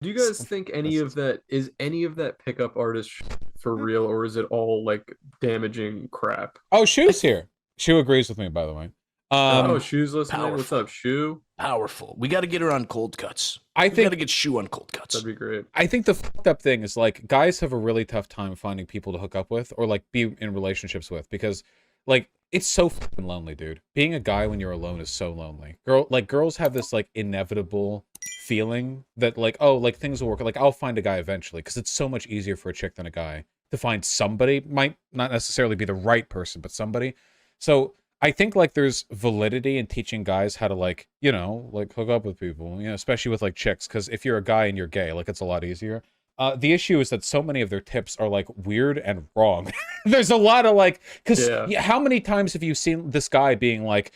Do you guys think any of that pickup artist for real, or is it all like damaging crap? Oh, I Shu's here. Shu agrees with me, by the way. Oh, Um, Shoe's listening. What's Powerful. up, Shoe? Powerful. We got to get her on cold cuts. I We got to think get Shoe on cold That'd cuts. be great. I think the fucked up thing is like guys have a really tough time finding people to hook up with or like be in relationships with because like it's so fucking lonely, dude. Being a guy when you're alone is so lonely. Girls have this like inevitable feeling that like, oh, like things will work. Like I'll find a guy eventually because it's so much easier for a chick than a guy to find somebody. Might not necessarily be the right person, but somebody. So I think like there's validity in teaching guys how to like, like hook up with people, especially with like chicks. Because if you're a guy and you're gay, like it's a lot easier. The issue is that so many of their tips are like weird and wrong. There's a lot of like, because Yeah. how many times have you seen this guy being like,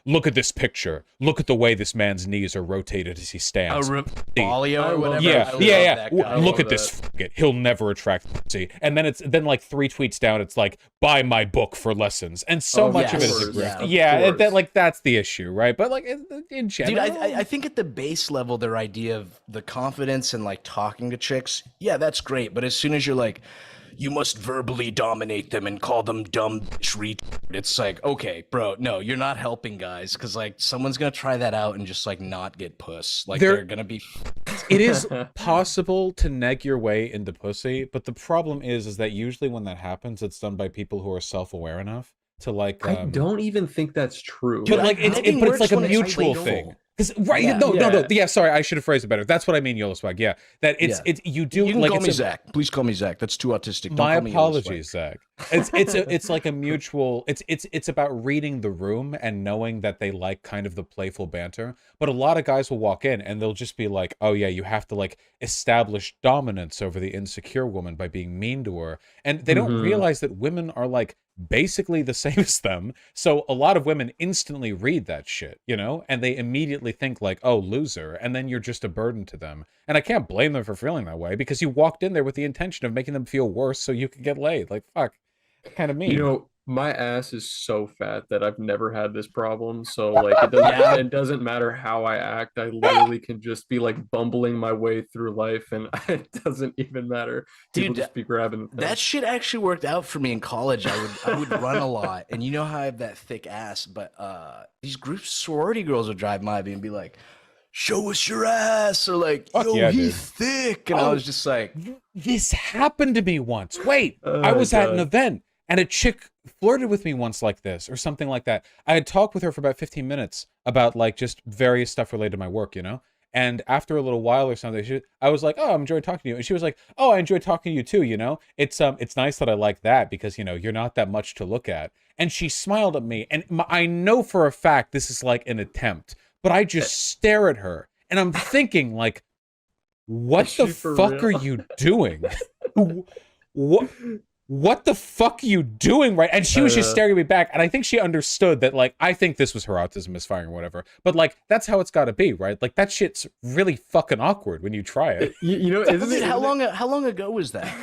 look at this picture, look at the way this man's knees are rotated as he stands. Polio I or love whatever. Yeah, I love yeah. that guy. Look love at this. He'll never attract pussy. And then like 3 tweets down, it's like buy my book for lessons. And so Oh, much of it yes, is a of grift. course, Yeah, of that course. like that's the issue, right? But like in Dude, general, I think at the base level, their idea of the confidence and like talking to chicks, yeah, that's great. But as soon as you're like, you must verbally dominate them and call them dumb bitch retard, it's like, okay, bro, no, you're not helping guys because like someone's gonna try that out and just like not get puss. Like They're- they're gonna be. it is possible to neg your way into pussy, but the problem is that usually when that happens, it's done by people who are self-aware enough to like I don't even think that's true. but Dude, like negging but it's like works a when it's mutual playful. thing. Because right, Yeah. no, yeah. Sorry, I should have phrased it better. That's what I mean, Yellow Swag. Yeah, that it's Yeah. you do You can like call it's me a, Zach. Please call me Zach. That's too autistic. Don't my call me Yellow apologies, Swag. Zach. It's like a mutual. It's about reading the room and knowing that they like kind of the playful banter. But a lot of guys will walk in and they'll just be like, "Oh yeah, you have to like establish dominance over the insecure woman by being mean to her," and they don't Mhm. realize that women are like basically the same as them. So a lot of women instantly read that shit, and they immediately think like, "Oh, loser," and then you're just a burden to them. And I can't blame them for feeling that way because you walked in there with the intention of making them feel worse so you could get laid. Like, fuck, kind of You mean. know, my ass is so fat that I've never had this problem. So like Yeah. it doesn't matter how I act. I literally can just be like bumbling my way through life and it doesn't even matter. People Dude, just be grabbing the that thing. shit actually worked out for me in college. I would run a lot, and you know how I have that thick ass, but these groups sorority girls would drive by me and be like, "Show us your ass," or like, Fuck "Yo, yeah, he's dude. thick," and I Oh. was just like, This happened to me once. Wait, Oh I my was at an God. event and a chick flirted with me once like this or something like that. I had talked with her for about 15 minutes about like just various stuff related to my work. And after a little while or something, I was like, "Oh, I'm enjoying talking to you." And she was like, "Oh, I enjoy talking to you too. It's nice that I like that because you're not that much to look at." And she smiled at me, and I know for a fact this is like an attempt, but I just stare at her, and I'm thinking like, what Is the she for fuck are real? you doing? what what the fuck are you doing, right? And she was just staring at me back, and I think she understood that like I think this was her autism misfiring or whatever. But like that's how it's got to be, right? Like that shit's really fucking awkward when you try it. Isn't Dude, it, how isn't long ago was that?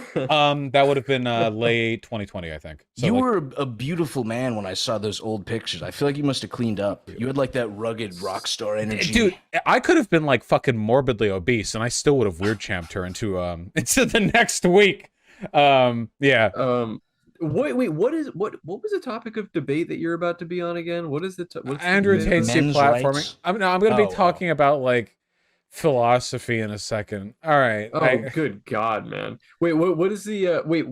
That would have been late 2020, I think. So You like, were a beautiful man when I saw those old pictures. I feel like you must have cleaned up. You had like that rugged rock star energy. dude, I could have been like fucking morbidly obese, and I still would have weird champed her into into the next week. Yeah. wait, what was the topic of debate that you're about to be on again? What is what's the Andrew debate Tate's about? Men's deplatforming. rights? I'm going to be Oh, wow. talking about like philosophy in a second. All right. Oh, good God, man. Wait, what is the wait,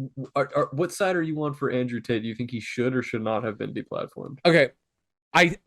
what side are you on for Andrew Tate? Do you think he should or should not have been deplatformed? Okay.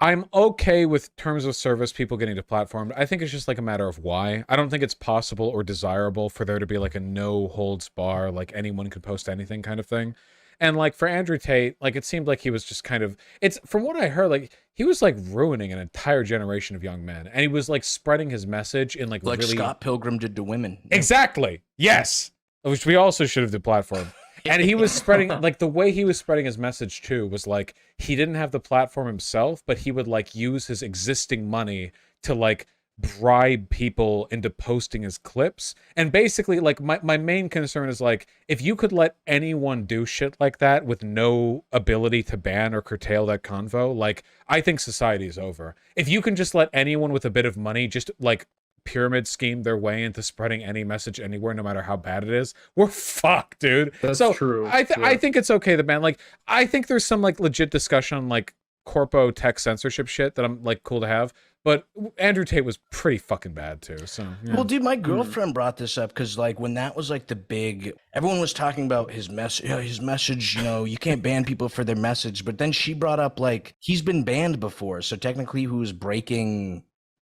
I'm okay with terms of service people getting deplatformed. I think it's just like a matter of why. I don't think it's possible or desirable for there to be like a no holds bar, like anyone could post anything kind of thing. And like for Andrew Tate, like it seemed like he was just kind of it's from what I heard, like he was like ruining an entire generation of young men. And he was like spreading his message in like Like really Scott Pilgrim did to women. Exactly. Yes. Which we also should have deplatformed. And he was spreading like the way he was spreading his message too was like he didn't have the platform himself, but he would like use his existing money to like bribe people into posting his clips. And basically like my main concern is like if you could let anyone do shit like that with no ability to ban or curtail that convo, like I think society is over. If you can just let anyone with a bit of money just like pyramid scheme their way into spreading any message anywhere, no matter how bad it is, we're fucked, dude. That's so true. I think it's okay that, man, like, I think there's some like legit discussion on like corpo tech censorship shit that I'm like cool to have. But Andrew Tate was pretty fucking bad too. So yeah. Well, dude, my girlfriend brought this up because, like, when that was like the big, everyone was talking about his message. His message, you know, you can't ban people for their message. But then she brought up like he's been banned before, so technically, who was breaking?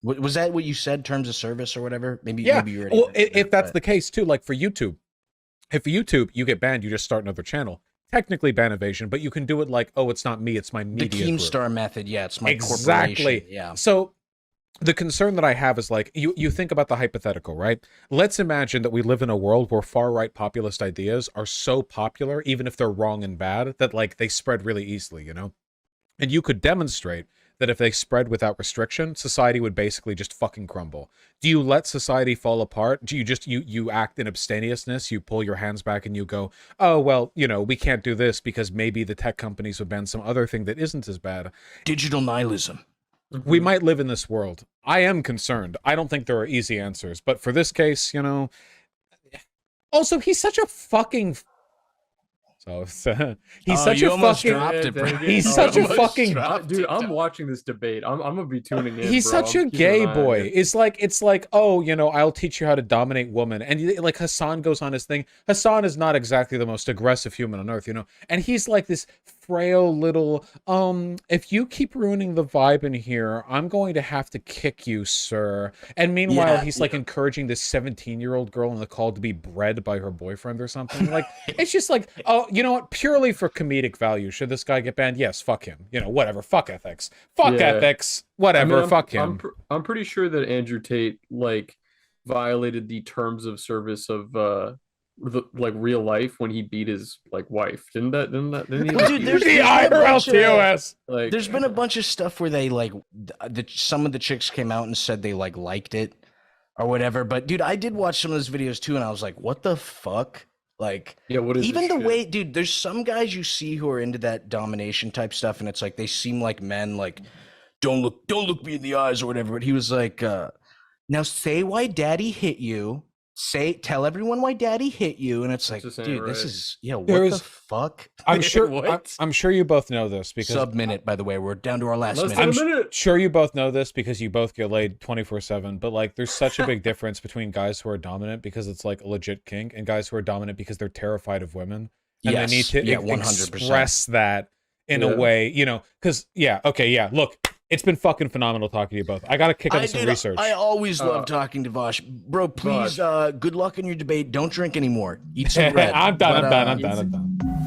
Was that what you said? Terms of service or whatever? Maybe. Yeah. Maybe you already Well, if that's the case too, like for YouTube, if YouTube you get banned, you just start another channel. Technically ban evasion, but you can do it like, oh, it's not me, it's my media the Keemstar method. Yeah, it's my exactly. corporation. Yeah. So the concern that I have is like, you think about the hypothetical, right? Let's imagine that we live in a world where far-right populist ideas are so popular, even if they're wrong and bad, that like they spread really easily, you know? And you could demonstrate that if they spread without restriction, society would basically just fucking crumble. Do you let society fall apart? Do you just, you act in abstemiousness, you pull your hands back and you go, oh, well, you know, we can't do this because maybe the tech companies would ban some other thing that isn't as bad. Digital nihilism. We might live in this world. I am concerned. I don't think there are easy answers, but for this case, you know, also he's such a fucking he's such a fucking he's such a fucking dude. I'm watching this debate. I'm gonna be tuning in. He's bro. such a gay boy. It's like, oh, you know, I'll teach you how to dominate women. And like Hassan goes on his thing. Hassan is not exactly the most aggressive human on earth, you know. And he's like this frail little, if you keep ruining the vibe in here, I'm going to have to kick you, sir. And meanwhile, he's like encouraging this 17-year-old girl in the call to be bred by her boyfriend or something. Like, it's just like, oh, you know what? Purely for comedic value, should this guy get banned? Yes, fuck him. You know, whatever. Fuck ethics. Fuck ethics. Whatever. Fuck him. I'm pretty sure that Andrew Tate like violated the terms of service of like real life when he beat his like wife. Didn't he? Dude, there's the IRL TOS. Like, there's been a bunch of stuff where they like some of the chicks came out and said they like liked it or whatever. But dude, I did watch some of those videos too, and I was like, what the fuck? Like, yeah, what is even the shit? way, dude, there's some guys you see who are into that domination type stuff, and it's like they seem like men, like don't look me in the eyes or whatever. But he was like, now say why daddy hit you. Tell everyone why daddy hit you, and it's like, dude, right. this is what the fuck? I'm sure. What? I'm sure you both know this because Sub-minute, by the way, we're down to our last minute. I'm sure you both know this because you both get laid 24/7. But like, there's such a big difference between guys who are dominant because it's like a legit kink, and guys who are dominant because they're terrified of women and they need to 100%. Express that in a way, you know. Because look. It's been fucking phenomenal talking to you both. I got to kick up some research. I always love talking to Vaush. Bro, please, good luck in your debate. Don't drink anymore. Eat some bread. I'm done.